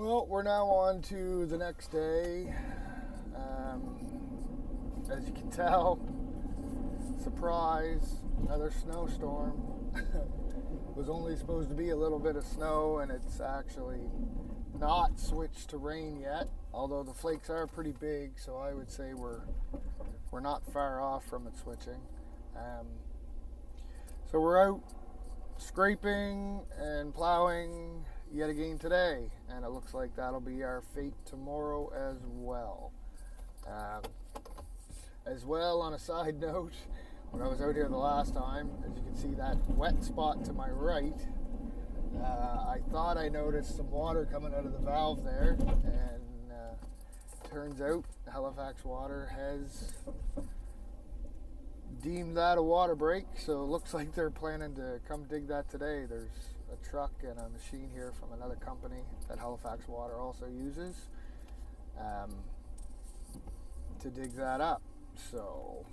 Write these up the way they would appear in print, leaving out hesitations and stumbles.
Well, we're now on to the next day. As you can tell, surprise, another snowstorm. It was only supposed to be a little bit of snow, and it's actually not switched to rain yet, although the flakes are pretty big, so I would say we're not far off from it switching. So we're out scraping and plowing yet again today, and it looks like that'll be our fate tomorrow as well. On a side note, when I was out here the last time, as you can see that wet spot to my right, I thought I noticed some water coming out of the valve there, and turns out Halifax Water has deemed that a water break, so it looks like they're planning to come dig that today. There's a truck and a machine here from another company that Halifax Water also uses to dig that up. So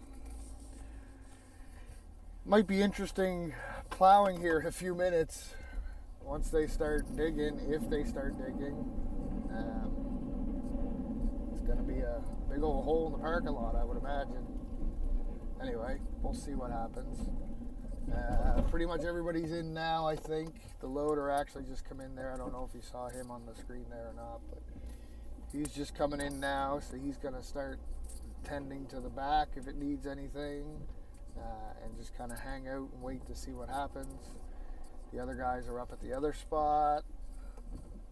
might be interesting plowing here in a few minutes once they start digging, if they start digging. It's going to be a big old hole in the parking lot, I would imagine. Anyway, we'll see what happens. Pretty much everybody's in now, I think. The loader actually just come in there. I don't know if you saw him on the screen there or not, but he's just coming in now, so he's going to start tending to the back if it needs anything, and just kind of hang out and wait to see what happens. The other guys are up at the other spot,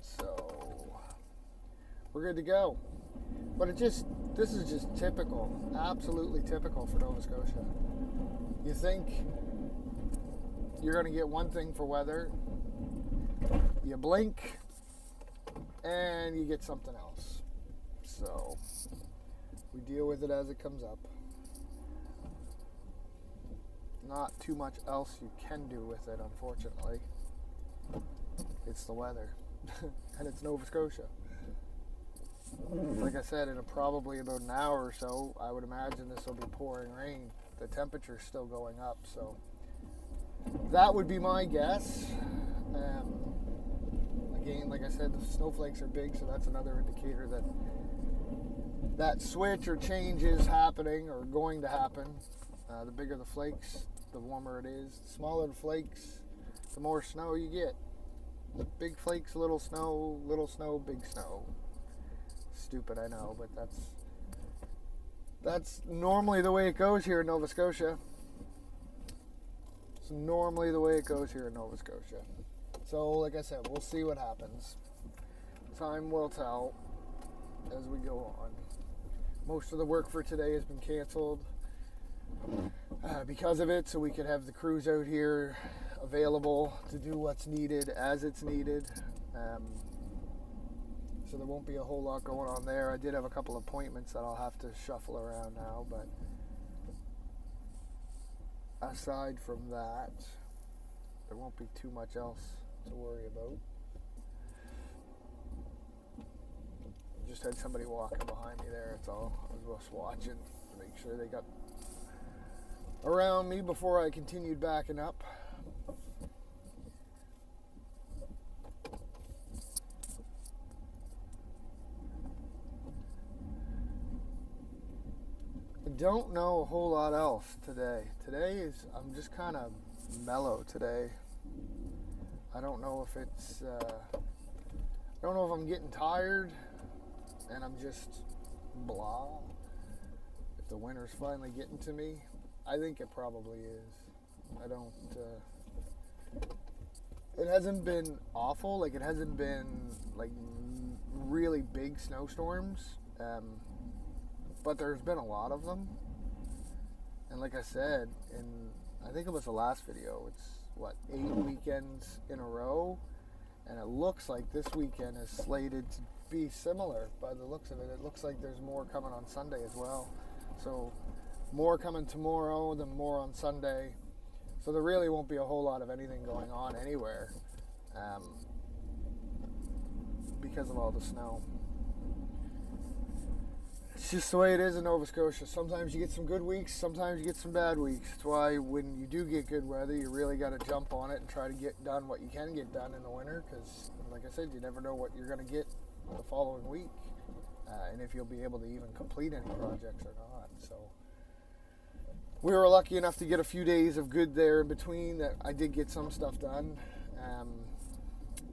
so we're good to go. But this is just typical, absolutely typical for Nova Scotia. You think you're going to get one thing for weather, you blink, and you get something else. So we deal with it as it comes up. Not too much else you can do with it, unfortunately. It's the weather, and it's Nova Scotia. Like I said, in probably about an hour or so, I would imagine this will be pouring rain. The temperature's still going up, so that would be my guess. Again, like I said, the snowflakes are big, so that's another indicator that switch or change is happening or going to happen. The bigger the flakes, the warmer it is. The smaller the flakes, the more snow you get. Big flakes, little snow, big snow. Stupid, I know, but that's normally the way it goes here in Nova Scotia. It's normally the way it goes here in Nova Scotia. So, like I said, we'll see what happens. Time will tell as we go on. Most of the work for today has been canceled because of it, so we could have the crews out here available to do what's needed as it's needed. So there won't be a whole lot going on there. I did have a couple appointments that I'll have to shuffle around now, but aside from that, there won't be too much else to worry about. Just had somebody walking behind me there, that's all. I was just watching to make sure they got around me before I continued backing up. Don't know a whole lot else today. I'm just kind of mellow today. I don't know if I'm getting tired and I'm just blah. If the winter's finally getting to me, I think it probably is. It hasn't been awful. Like, it hasn't been like really big snowstorms. But there's been a lot of them, and like I said, I think it was the last video, it's 8 weekends in a row, and it looks like this weekend is slated to be similar by the looks of it. It looks like there's more coming on Sunday as well, so more coming tomorrow, then more on Sunday, so there really won't be a whole lot of anything going on anywhere because of all the snow. It's just the way it is in Nova Scotia. Sometimes you get some good weeks, sometimes you get some bad weeks. That's why when you do get good weather, you really got to jump on it and try to get done what you can get done in the winter, because, like I said, you never know what you're going to get the following week, and if you'll be able to even complete any projects or not. So we were lucky enough to get a few days of good there in between that I did get some stuff done.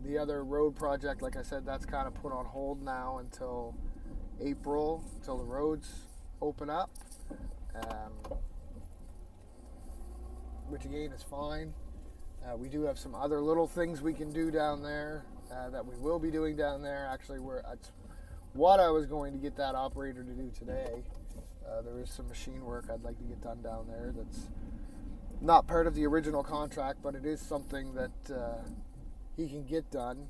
The other road project, like I said, that's kind of put on hold now until April, until the roads open up, which again is fine. We do have some other little things we can do down there that we will be doing down there. Actually, that's what I was going to get that operator to do today. There is some machine work I'd like to get done down there that's not part of the original contract, but it is something that he can get done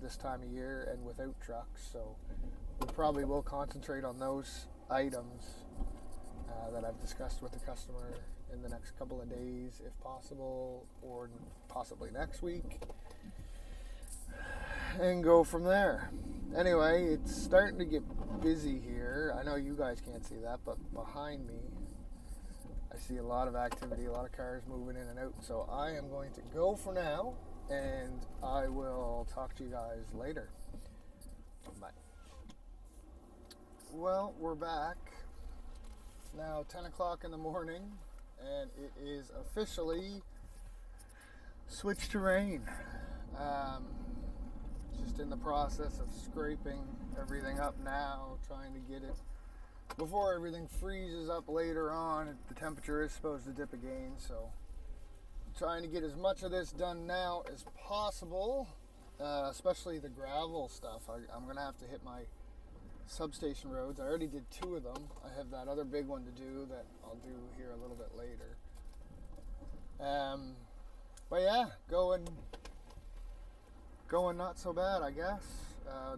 this time of year and without trucks. So we probably will concentrate on those items that I've discussed with the customer in the next couple of days, if possible, or possibly next week, and go from there. Anyway, it's starting to get busy here. I know you guys can't see that, but behind me I see a lot of activity, a lot of cars moving in and out. So I am going to go for now, and I will talk to you guys later. Bye. Well, we're back. It's now 10 o'clock in the morning, and it is officially switched to rain. Just in the process of scraping everything up now, trying to get it before everything freezes up later on. The temperature is supposed to dip again, so trying to get as much of this done now as possible, especially the gravel stuff. I'm going to have to hit my substation roads. I already did 2 of them. I have that other big one to do that I'll do here a little bit later. But yeah, going not so bad, I guess.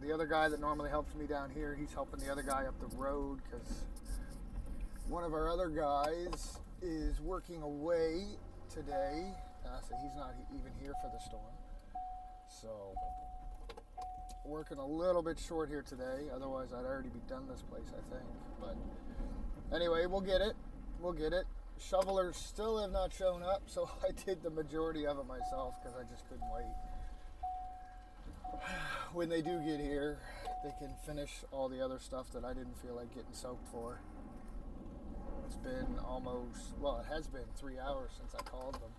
The other guy that normally helps me down here, he's helping the other guy up the road because one of our other guys is working away today, so he's not even here for the storm. So working a little bit short here today, otherwise I'd already be done this place, I think. But anyway, we'll get it. Shovelers still have not shown up, so I did the majority of it myself because I just couldn't wait. When they do get here, they can finish all the other stuff that I didn't feel like getting soaked for. It's been it has been 3 hours since I called them.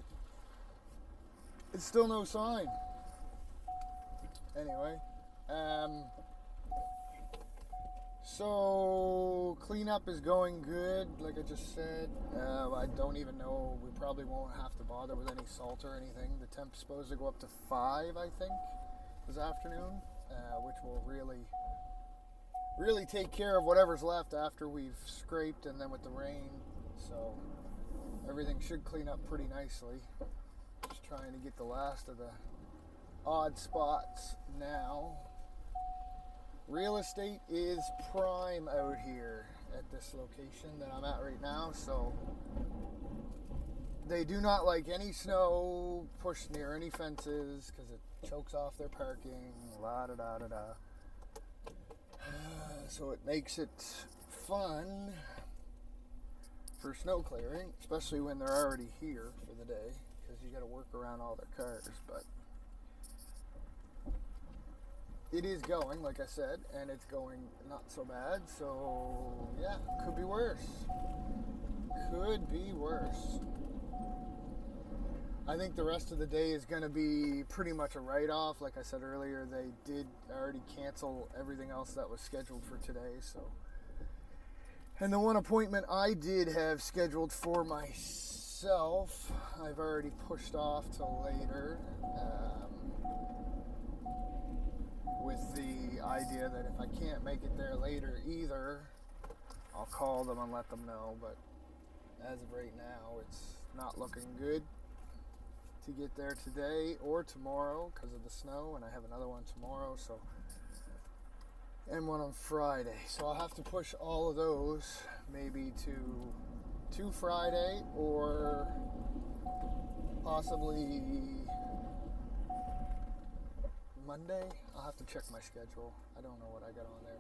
It's still no sign. Anyway, so cleanup is going good, like I just said. I don't even know, we probably won't have to bother with any salt or anything. The temp's supposed to go up to 5, I think, this afternoon, which will really take care of whatever's left after we've scraped and then with the rain. So everything should clean up pretty nicely. Just trying to get the last of the odd spots now. Real estate is prime out here at this location that I'm at right now, so they do not like any snow pushed near any fences because it chokes off their parking, so it makes it fun for snow clearing, especially when they're already here for the day, because you got to work around all their cars. But it is going, like I said, and it's going not so bad. So yeah, could be worse. I think the rest of the day is going to be pretty much a write-off. Like I said earlier, they did already cancel everything else that was scheduled for today. So, and the one appointment I did have scheduled for myself, I've already pushed off till later, with the idea that if I can't make it there later either, I'll call them and let them know. But as of right now, it's not looking good to get there today or tomorrow because of the snow, and I have another one tomorrow, so, and one on Friday, so I'll have to push all of those maybe to Friday or possibly Monday. I'll have to check my schedule. I don't know what I got on there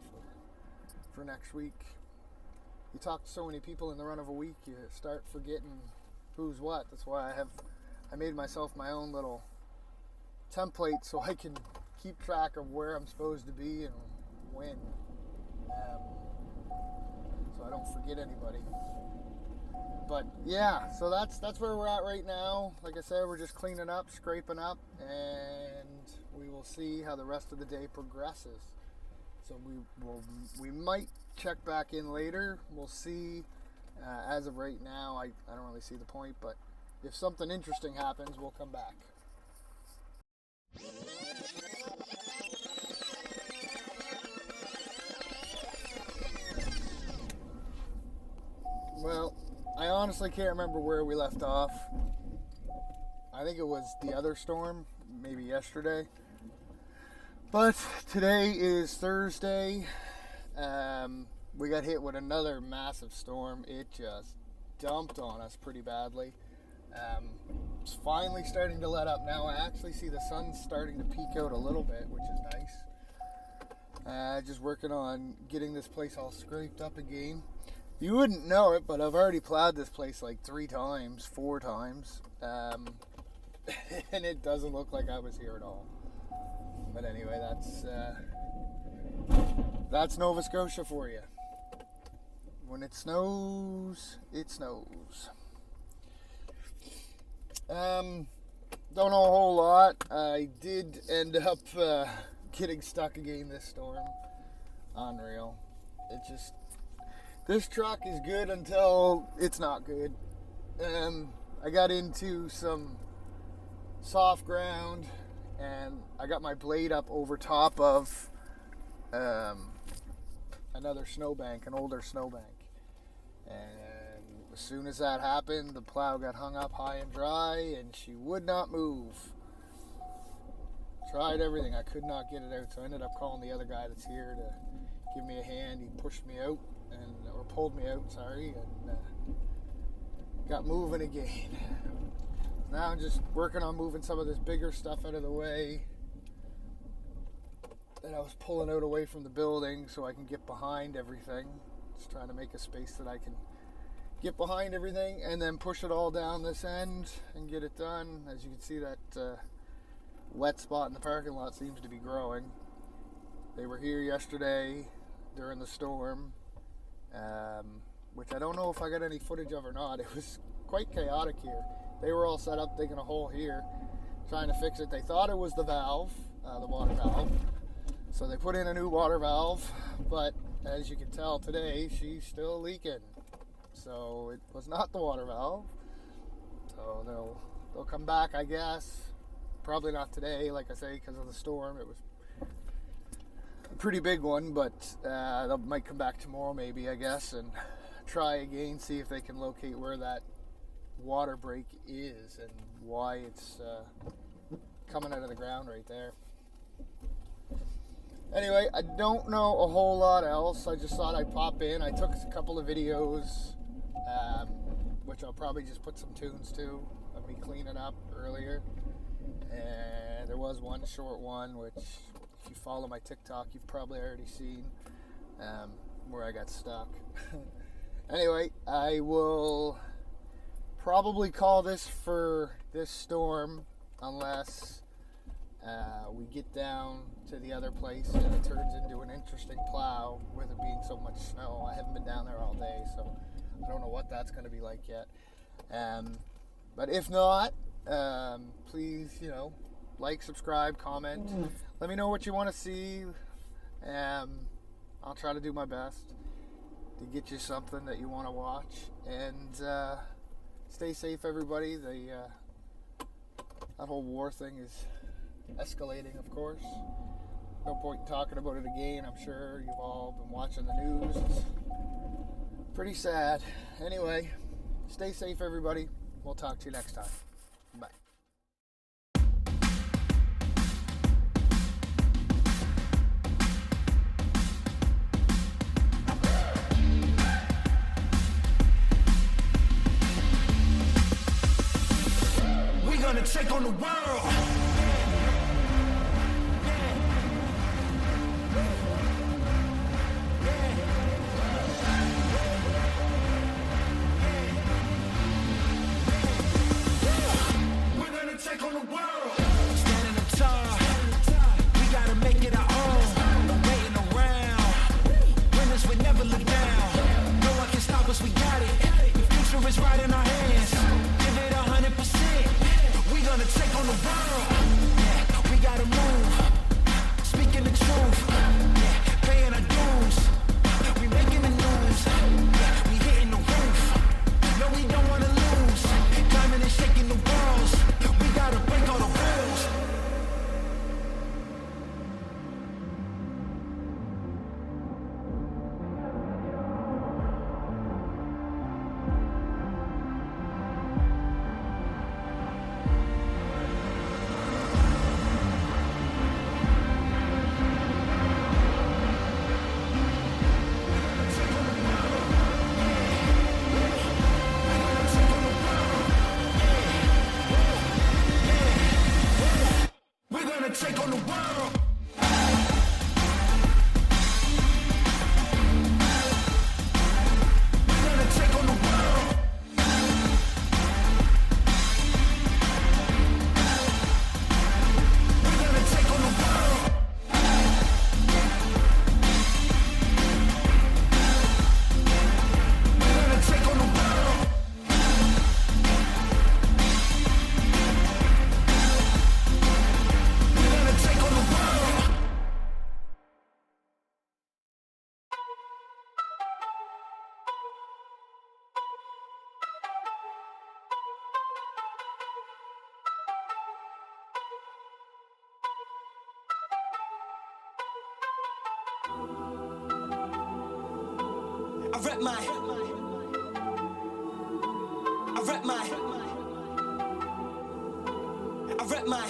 for next week. You talk to so many people in the run of a week, you start forgetting who's what. That's why I made myself my own little template so I can keep track of where I'm supposed to be and when, so I don't forget anybody. But yeah, so that's where we're at right now. Like I said, we're just cleaning up, scraping up, and we will see how the rest of the day progresses. So we might check back in later. We'll see. As of right now, I don't really see the point, but if something interesting happens, we'll come back. Well, I honestly can't remember where we left off. I think it was the other storm, maybe yesterday. But today is Thursday. We got hit with another massive storm. It just dumped on us pretty badly. It's finally starting to let up now. I actually see the sun starting to peek out a little bit, which is nice. Just working on getting this place all scraped up again. You wouldn't know it, but I've already plowed this place like 4 times. And it doesn't look like I was here at all. But anyway, that's Nova Scotia for you. When it snows, it snows. Don't know a whole lot. I did end up getting stuck again this storm. Unreal. This truck is good until it's not good. I got into some soft ground and I got my blade up over top of another snowbank, an older snowbank. And as soon as that happened, the plow got hung up high and dry and she would not move. Tried everything, I could not get it out, so I ended up calling the other guy that's here to give me a hand. He pushed me out, or pulled me out, sorry, and got moving again. Now I'm just working on moving some of this bigger stuff out of the way that I was pulling out away from the building so I can get behind everything. Just trying to make a space that I can get behind everything and then push it all down this end and get it done. As you can see, that wet spot in the parking lot seems to be growing. They were here yesterday during the storm, which I don't know if I got any footage of or not. It was quite chaotic here. They were all set up digging a hole here, trying to fix it. They thought it was the valve, the water valve. So they put in a new water valve, but as you can tell today, she's still leaking. So it was not the water valve. So they'll come back, I guess. Probably not today, like I say, because of the storm. It was a pretty big one, but they might come back tomorrow maybe, I guess, and try again, see if they can locate where that water break is and why it's coming out of the ground right there. Anyway, I don't know a whole lot else. I just thought I'd pop in. I took a couple of videos, which I'll probably just put some tunes to of me cleaning up earlier. And there was one short one, which if you follow my TikTok, you've probably already seen, where I got stuck. Anyway, I will probably call this for this storm unless we get down to the other place and it turns into an interesting plow with it being so much snow. I haven't been down there all day, so I don't know what that's going to be like yet. But if not, please, like, subscribe, comment. Let me know what you want to see. I'll try to do my best to get you something that you want to watch. And stay safe, everybody. That whole war thing is escalating, of course. No point in talking about it again. I'm sure you've all been watching the news. It's pretty sad. Anyway, stay safe, everybody. We'll talk to you next time. Bye. We're gonna take on the world. Take on the world. Standing up tall, we gonna take on the world. We're gonna take on the world. We're gonna take on the world. We're gonna take on the world. We're gonna take on the world. I rep my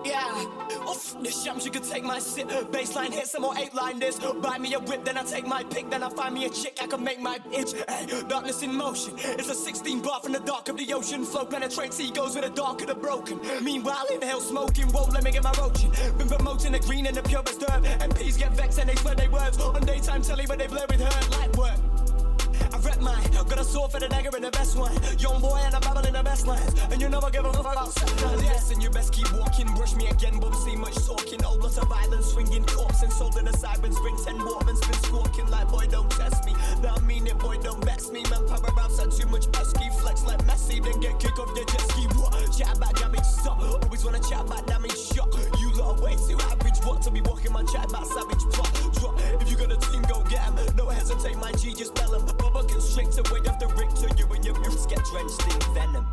yeah. Oof, this shams, you could take my sit. Baseline hit, some more 8-line this. Buy me a whip, then I take my pick. Then I find me a chick, I can make my itch. Ay, darkness in motion. It's a 16 bar from the dark of the ocean. Flow penetrates egos with the dark of the broken. Meanwhile, inhale smoking, won't let me get my roaching. Been promoting the green and the purest herb. MPs get vexed and they swear they words. On daytime telly, but they blur with her light work. I rep mine, got a sword for the dagger and the best one. Young boy and I'm babbling the best lines. And you never give a fuck about sometimes. Yes, and you best keep walking. Brush me again, but see much talking. Old lot of violence, swinging corpse and sold in the sirens. Bring 10 Mormons, been squawking like, boy, don't test me. Now I mean it, boy, don't vex me. Man, power raps had too much pesky. Flex like Messi, then get kick off your jet ski. Chat about damage, stop. Always wanna chat about damage, shot. You lot are way too average. What to be walking my chat about savage plot. Drop. If you got a team, go get 'em. No hesitate, my G, just bell 'em. Bubba constrictor, way off the rig to you and your roots get drenched in venom.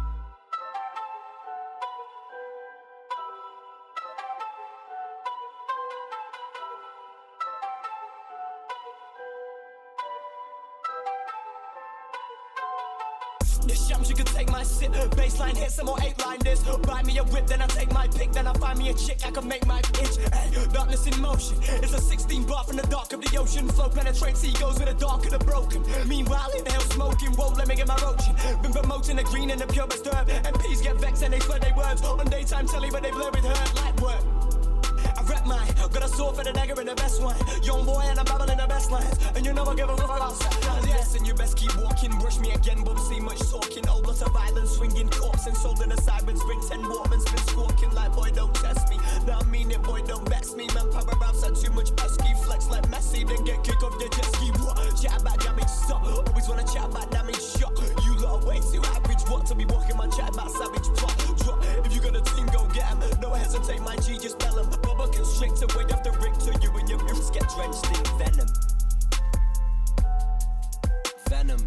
This shams, you could take my sit. Baseline hit, some more 8-line this. Buy me a whip, then I take my pick. Then I find me a chick, I can make my itch. Ay, darkness in motion. It's a 16 bar from the dark of the ocean. Flow penetrates egos with the dark of the broken. Meanwhile, inhale smoking, won't let me get my roaching. Been promoting the green and the purest herb. MPs get vexed and they swear they words. On daytime telly, but they blur with her light work. I rep mine, got a sword for the dagger and the best one. Young boy and I'm babbling the best lines. And you never give a fuck about sometimes. Yes, and you best keep walking. Brush me again, but see much talking. Old lot of violence, swinging corpse and sold in the sirens. Bring 10 Mormons, been squawking like, boy, don't test me. Now I mean it, boy, don't vex me. Man, power raps had too much pesky. Flex like Messi, then get kick off your jet ski. Chat about damage, stop. Always wanna chat about damage, shot. You lot are way too average. What to be walking my chat about savage plot. Drop. If you got a team, go get 'em. No hesitate, my G, just bell 'em. Bubba constrictor, way off the rig to you and your roots get drenched in venom. Venom.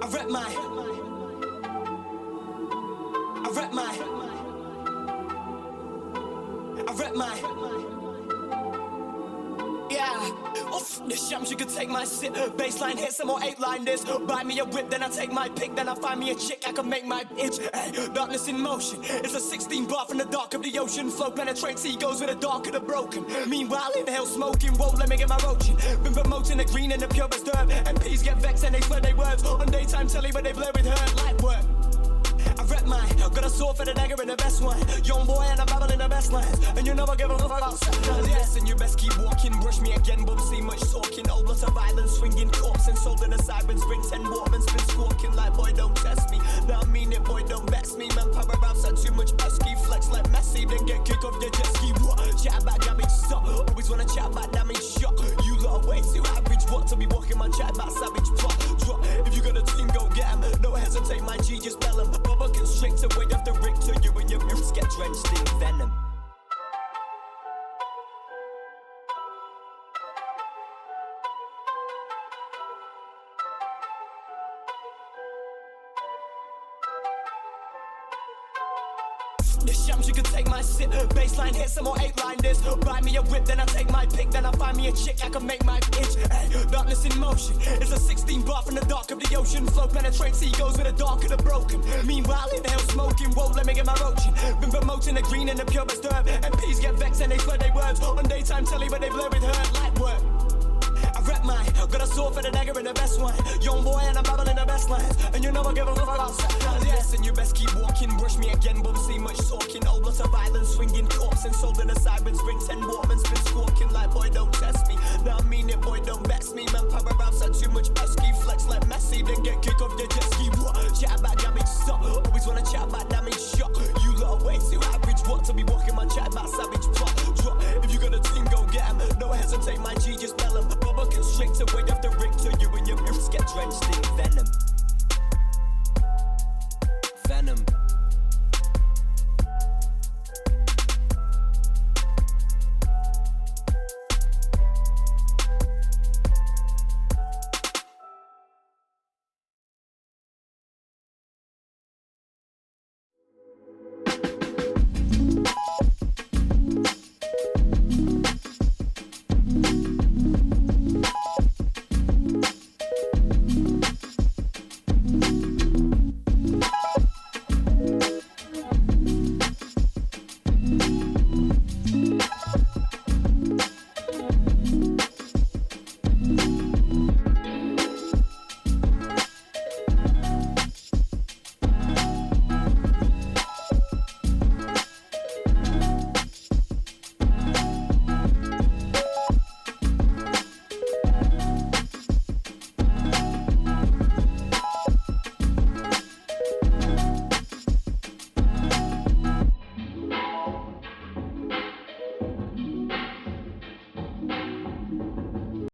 I rep my. I rep my. I rep my. Yeah, off the shams, you could take my sip. Baseline hit some more 8-line this. Buy me a whip, then I take my pick. Then I find me a chick, I can make my itch. Ay, darkness in motion. It's a 16 bar from the dark of the ocean. Flow penetrates egos with the dark of the broken. Meanwhile, inhale smoking, whoa, let me get my roaching. Been promoting the green and the purest herb. MPs get vexed and they slur their words. On daytime telly, but they blur with her light work. I rep mine, got a sword for the dagger in the best one. Young boy and I'm babbling the best lines. And you never give a fuck about seconds. Yes, and you best keep walking. Brush me again, won't see much talking. Old lot of violence, swinging corpse and sold in the sirens. Bring 10 Waterman's been squawking like, boy, don't test me. Now I mean it, boy, don't vex me. Man, power raps had too much pesky. Flex like Messi, then get kicked off your jet ski. Chat about damage, stop. Always wanna chat about damage, shot. You lot are way too average. What to be walking man, chat about savage plot. Drop, if you got a team, go get 'em. Don't hesitate, my G, just bell 'em. Constrict away off the rick till you and your roots get drenched in venom. The shams, you can take my sip. Baseline hit some more 8-line this. Buy me a whip, then I take my pick. Then I find me a chick, I can make my itch. Ay, darkness in motion. It's a 16 bar from the dark of the ocean. Flow penetrates egos with the dark of the broken. Meanwhile, inhale smoking, whoa, let me get my roaching. Been promoting the green and the purest herb. MPs get vexed and they slur their words. On daytime telly, but they blur with her light work. I rep mine, got a sword for the dagger in the best one. Young boy and I'm babbling the best lines. And you never give a fuck about seconds. Yes, and you best keep walking. Brush me again, won't see much talking. Old lot of violence, swinging corpse and sold in the sirens. Bring 10 Waterman's been squawking like, boy, don't test me. Now I mean it, boy, don't vex me. Man, power raps had too much pesky. Flex like Messi, then get kicked off your jet ski. Chat about damage, stop. Always wanna chat about damage, shot. You lot are way too average. What to be walking man, chat about savage plot. Drop, if you got